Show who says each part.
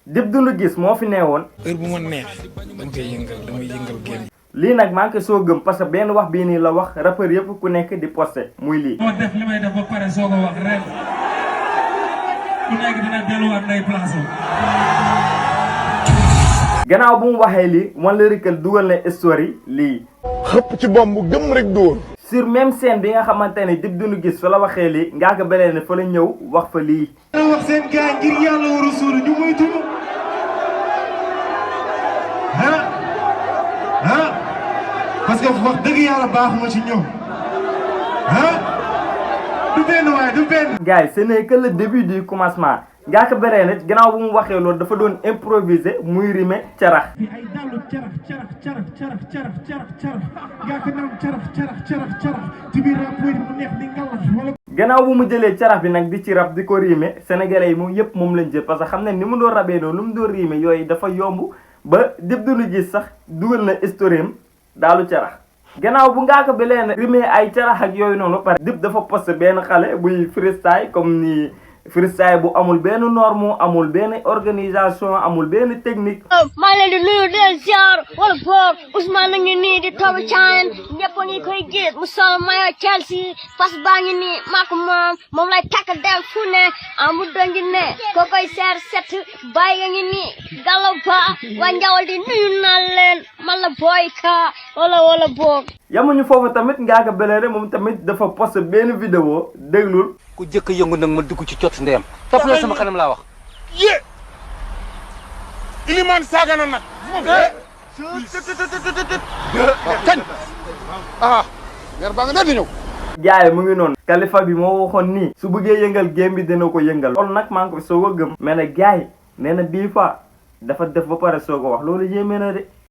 Speaker 1: Dip Doundou Guiss moo fi neewoon.
Speaker 2: heure bu ma neex dama koy yëngal damay yëngal game.
Speaker 1: lii nag maa ngi koy soo gëm parce que benn wax bii nii la wax rappeur yëpp ku nekk di posté muy lii.
Speaker 3: moo def li may def ba pare soo ko wax ren ku nekk dina delluwaat nday place
Speaker 1: gannaaw bu mu waxee lii One Lyrical dugal na story lii.
Speaker 4: xëpp ci bomb gëm rek dóor.
Speaker 1: sur même scène bi nga xamante ne Dip Doundou Guiss fa la waxee lii Ngaaka Blindé fa la ñëw wax fa lii.
Speaker 3: dana wax seen gars ngir yàlla war a suuru ñu moytu parce que wax dëgg yàlla baaxuma ci ñoom du benn waaye du benn.
Speaker 1: gars yi ce n'est que le début du commencement Ngaaka Blindé gannaaw bu mu waxee loolu dafa doon improviser muy rime carax.
Speaker 3: ay dallu carax Ngaaka naan carax ci biir rapport mu neex di ngalax wala.
Speaker 1: gannaaw bu mu jëlee carax bi nag di ci rab di ko rime sénégalais yi moom yëpp moom lañ jël parce que xam ne ni mu doon rabee noonu lu mu doon rime yooyu dafa yomb ba Dip Doundou Guiss sax dugal na historiam daalu carax. gannaaw bu Ngaaka Blindé rime ay carax ak yooyu noonu pare Dip dafa posté benn xale buy freestyle comme ni freestyle bu amul benn norme amul benn organisation amul benn technique.
Speaker 5: maa leen di nuyu di leen ziar wala boog Ousmane na ngi nii di tooba caayan ñëpp a ngi koy gis mu sol mayo Chelsea fas baa ngi nii maa ko moom lay takk dem fu ne amu dongi ne ko koy seer set bàyyi nga ngi nii galo ba waa njawal di nuyu naa leen man la boy ka wala boog.
Speaker 1: yamuñu foofu tamit Ngaaka Blindé moom tamit dafa posté benn vidéo déglul.
Speaker 6: ku jëkk yëngu nag ma dugg ci cot ndeyam topp na sama kanam laa wax.
Speaker 4: yé iliman saaga na nag. kañ. mer baa nga daal di ñëw.
Speaker 1: jaay mu ngi noonu. Khalifa bi moo waxoon nii. su bëggee yëngal game bi dina ko yëngal. loolu nag maa ngi ko soog a gëm. mais nag gars yi nee na bii fois dafa def ba pare soog a wax loolu yéeme na de.